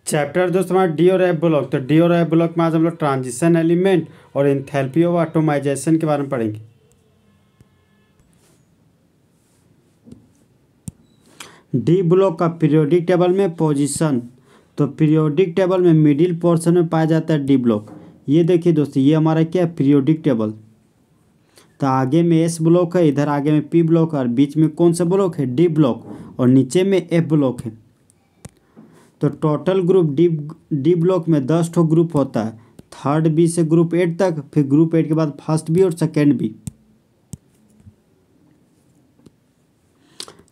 Chapter दोस्तों हमारा D और एफ ब्लॉक। तो डी और एफ ब्लॉक में आज हम लोग ट्रांजिशन एलिमेंट और एंथैल्पी ऑफ एटोमाइजेशन के बारे में पढ़ेंगे। डी ब्लॉक का पीरियोडिक टेबल में पोजीशन, तो पीरियोडिक टेबल में मिडिल पोर्शन में पाया जाता है डी ब्लॉक। ये देखिए दोस्तों, ये हमारा क्या है, पीरियोडिक टेबल। तो आगे में एस ब्लॉक है, इधर आगे में पी ब्लॉक है और बीच में कौन सा ब्लॉक है, डी ब्लॉक, और नीचे में एफ ब्लॉक है। तो टोटल ग्रुप डी ब्लॉक में 10 ठो ग्रुप होता है, थर्ड बी से ग्रुप 8 तक, फिर ग्रुप 8 के बाद फर्स्ट बी और सेकेंड बी।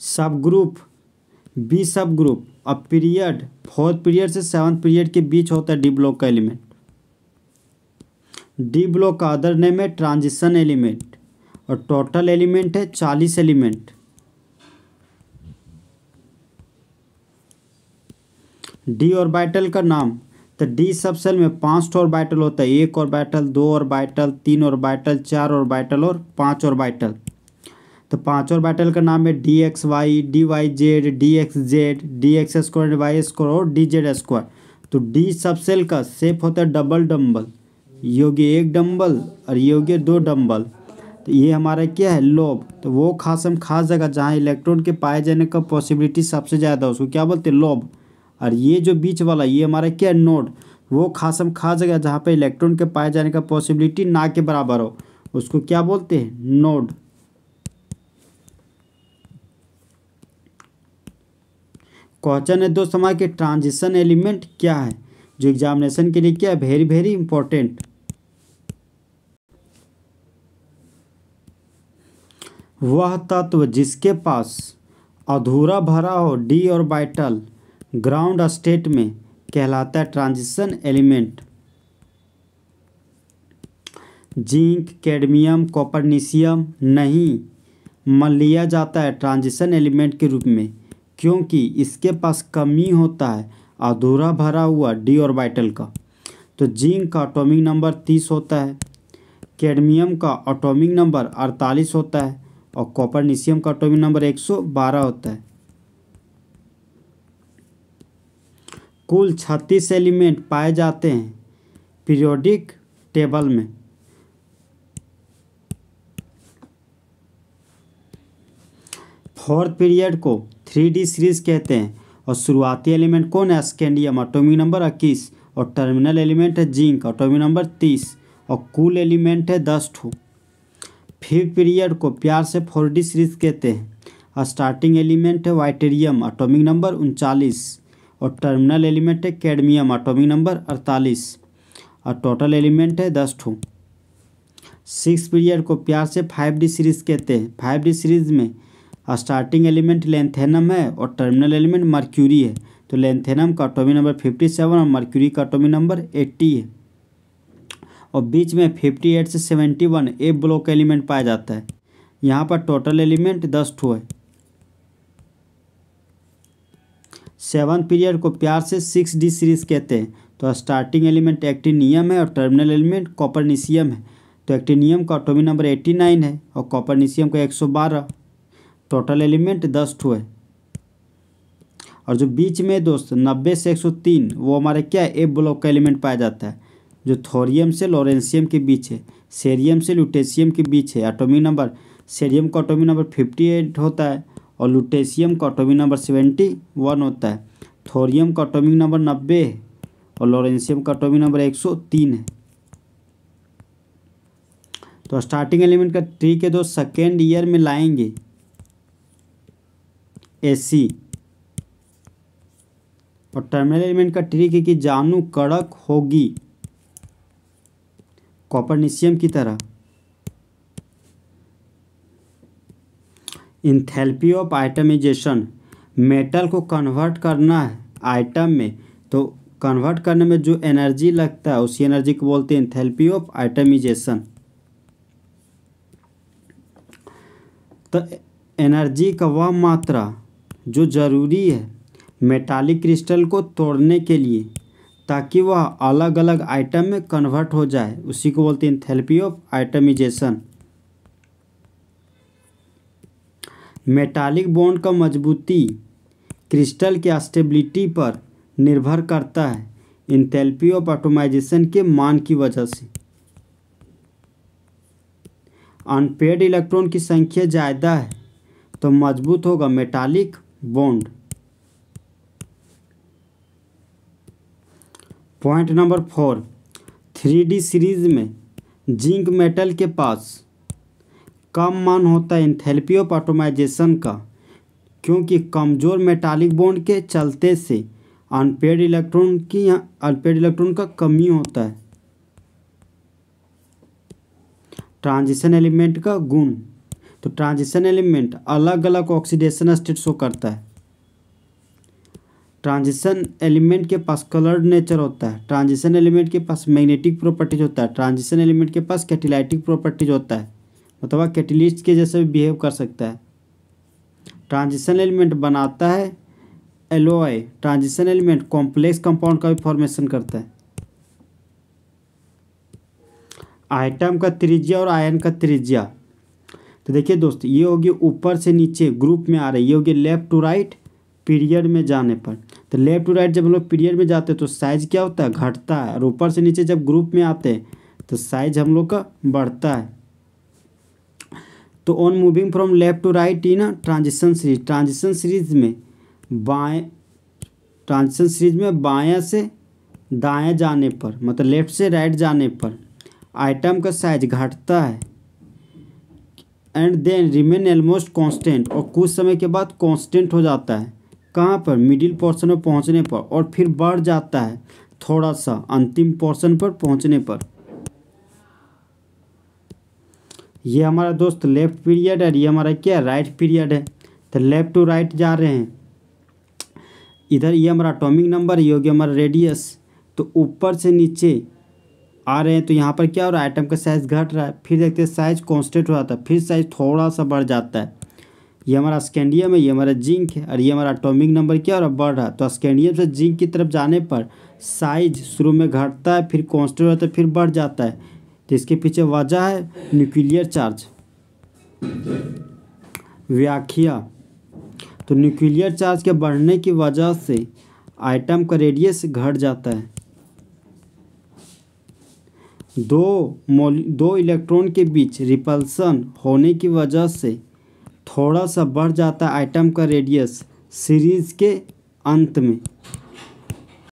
सब ग्रुप बी सब ग्रुप। अब पीरियड 4th पीरियड से 7th पीरियड के बीच होता है डी ब्लॉक का एलिमेंट। डी ब्लॉक का अदर नेम है ट्रांजिशन एलिमेंट और टोटल एलिमेंट है 40 एलिमेंट। डी ऑर्बिटल का नाम, तो डी सब सेल में 5 ऑर्बिटल होता है, 1 ऑर्बिटल, 2 ऑर्बिटल, 3 ऑर्बिटल, 4 ऑर्बिटल और 5 ऑर्बिटल। तो 5 ऑर्बिटल का नाम है d x y, d y z, d x z, d x square, y square और डी जेड स्क्वायर। तो डी सब सेल का शेप होता है डबल डम्बल, योग्य 1 डम्बल और योग्य 2 डम्बल। तो ये हमारा क्या है, लोब। तो वो खास जगह जहाँ इलेक्ट्रॉन के पाए जाने का पॉसिबिलिटी सबसे ज़्यादा, उसको क्या बोलते हैं, लोब। और ये जो बीच वाला, ये हमारा क्या है, नोड। वो खास जगह जहाँ पे इलेक्ट्रॉन के पाए जाने का पॉसिबिलिटी ना के बराबर हो, उसको क्या बोलते हैं, नोड। क्वेश्चन है दोस्त हमारे कि ट्रांजिशन एलिमेंट क्या है, जो एग्जामिनेशन के लिए क्या है, वेरी वेरी इंपॉर्टेंट। वह तत्व जिसके पास अधूरा भरा हो डी ऑर्बिटल ग्राउंड स्टेट में कहलाता है ट्रांजिशन एलिमेंट। जिंक, कैडमियम, कॉपरनीशियम नहीं मान लिया जाता है ट्रांजिशन एलिमेंट के रूप में, क्योंकि इसके पास कमी होता है अधूरा भरा हुआ डी ऑर्बिटल का। तो जिंक का एटॉमिक नंबर 30 होता है, कैडमियम का एटॉमिक नंबर 48 होता है और कॉपरनीशियम का एटॉमिक नंबर 112 होता है। कुल 36 एलिमेंट पाए जाते हैं पीरियोडिक टेबल में। फोर्थ पीरियड को 3D सीरीज कहते हैं और शुरुआती एलिमेंट कौन है, स्कैंडियम, एटॉमिक नंबर 21 और टर्मिनल एलिमेंट है जिंक, एटॉमिक नंबर 30 और कुल एलिमेंट है 10 ठो। फिफ्थ पीरियड को प्यार से 4D सीरीज कहते हैं और स्टार्टिंग एलिमेंट है वाइटेरियम, एटॉमिक नंबर 39 और टर्मिनल एलिमेंट है कैडमियम, एटॉमिक नंबर 48 और टोटल एलिमेंट है 10 ठो। सिक्स पीरियड को प्यार से 5D सीरीज कहते हैं। 5D सीरीज में स्टार्टिंग एलिमेंट लेंथेनम है और टर्मिनल एलिमेंट मर्क्यूरी है। तो लेंथेनम का एटॉमिक नंबर 57 और मर्क्यूरी का एटॉमिक नंबर 80 है और बीच में 58 से 71 एफ ब्लॉक एलिमेंट पाया जाता है। यहाँ पर टोटल एलिमेंट 10 ठो है। 7th पीरियड को प्यार से 6D सीरीज कहते हैं। तो स्टार्टिंग एलिमेंट एक्टिनियम है और टर्मिनल एलिमेंट कॉपरनीशियम है। तो एक्टिनियम का एटॉमिक नंबर 89 है और कॉपरनीशियम का 112। टोटल एलिमेंट 10 ठो है। और जो बीच में दोस्त 90 से 103, वो हमारे क्या है, एफ ब्लॉक का एलिमेंट पाया जाता है, जो थोरियम से लॉरेंशियम के बीच है, सेरियम से लुटेशियम के बीच है। एटॉमिक नंबर सेरियम का एटॉमिक नंबर 58 होता है और लुटेशियम का एटॉमिक नंबर 71 होता है। थोरियम का एटॉमिक नंबर 90 है और लॉरेंशियम का एटॉमिक नंबर 103 है। तो स्टार्टिंग एलिमेंट का ट्री के दोस्त सेकेंड ईयर में लाएंगे एसी और टर्मिनल एलिमेंट का ट्री की जानू कड़क होगी कॉपरनीशियम की तरह। इंथैल्पी ऑफ आइटमाइजेशन, मेटल को कन्वर्ट करना है आइटम में, तो कन्वर्ट करने में जो एनर्जी लगता है उसी एनर्जी को बोलते हैं इंथैल्पी ऑफ आइटमाइजेशन। तो एनर्जी का वह मात्रा जो ज़रूरी है मेटालिक क्रिस्टल को तोड़ने के लिए ताकि वह अलग अलग आइटम में कन्वर्ट हो जाए, उसी को बोलते हैं एंथैल्पी ऑफ आइटमाइजेशन। मेटालिक बॉन्ड का मजबूती क्रिस्टल के स्टेबिलिटी पर निर्भर करता है इंथैल्पी ऑफ एटॉमाइजेशन के मान की वजह से। अनपेयर्ड इलेक्ट्रॉन की संख्या ज़्यादा है तो मजबूत होगा metallic bond. Point number 4, 3D series में जिंक मेटल के पास कम मान होता है एंथैल्पी ऑफ एटॉमाइजेशन का, क्योंकि कमज़ोर मेटालिक बॉन्ड के चलते से अनपेयर्ड इलेक्ट्रॉन का कमी होता है। ट्रांजिशन एलिमेंट का गुण, तो ट्रांजिशन एलिमेंट अलग अलग ऑक्सीडेशन स्टेट शो करता है। ट्रांजिशन एलिमेंट के पास कलर्ड नेचर होता है, ट्रांजिशन एलिमेंट के पास मैग्नेटिक प्रॉपर्टीज होता है, ट्रांजिशन एलिमेंट के पास कैटालिटिक प्रॉपर्टीज होता है, मतलब कैटलिस्ट के जैसे भी बिहेव कर सकता है। ट्रांजिशन एलिमेंट बनाता है alloy, transition element complex compound का भी फॉर्मेशन करता है। आइटम का त्रिज्या और आयन का त्रिज्या, तो देखिए दोस्त ये होगी ऊपर से नीचे ग्रुप में आ रही, ये होगी लेफ्ट टू राइट पीरियड में जाने पर। तो लेफ्ट टू राइट जब हम लोग पीरियड में जाते हैं तो साइज क्या होता है, घटता है, और ऊपर से नीचे जब ग्रुप में आते हैं तो साइज हम लोग का बढ़ता है। तो on moving from left to right in transition series, transition series में बायां से दाएं जाने पर, मतलब लेफ्ट से राइट जाने पर आइटम का साइज घटता है and then remain almost constant, और कुछ समय के बाद कांस्टेंट हो जाता है। कहाँ पर, मिडिल पोर्शन में पहुँचने पर, और फिर बढ़ जाता है थोड़ा सा अंतिम पोर्शन पर पहुँचने पर। ये हमारा दोस्त लेफ्ट पीरियड है, ये हमारा क्या राइट पीरियड है। तो लेफ्ट टू राइट जा रहे हैं, इधर ये हमारा एटॉमिक नंबर, ये हो गया हमारा रेडियस। तो ऊपर से नीचे आ रहे हैं तो यहाँ पर क्या हो रहा है, आइटम का साइज घट रहा है, फिर देखते हैं साइज कांस्टेंट हो जाता है, फिर साइज थोड़ा सा बढ़ जाता है। ये हमारा स्कैंडियम है, ये हमारा जिंक है, और ये हमारा एटॉमिक नंबर क्या हो रहा है, बढ़ रहा है। तो स्कैंडियम से जिंक की तरफ जाने पर साइज शुरू में घटता है, फिर कांस्टेंट होता है, फिर बढ़ जाता है। तो इसके पीछे वजह है न्यूक्लियर चार्ज। व्याख्या, तो न्यूक्लियर चार्ज के बढ़ने की वजह से आइटम का रेडियस घट जाता है। दो इलेक्ट्रॉन के बीच रिपल्सन होने की वजह से थोड़ा सा बढ़ जाता है आइटम का रेडियस सीरीज के अंत में।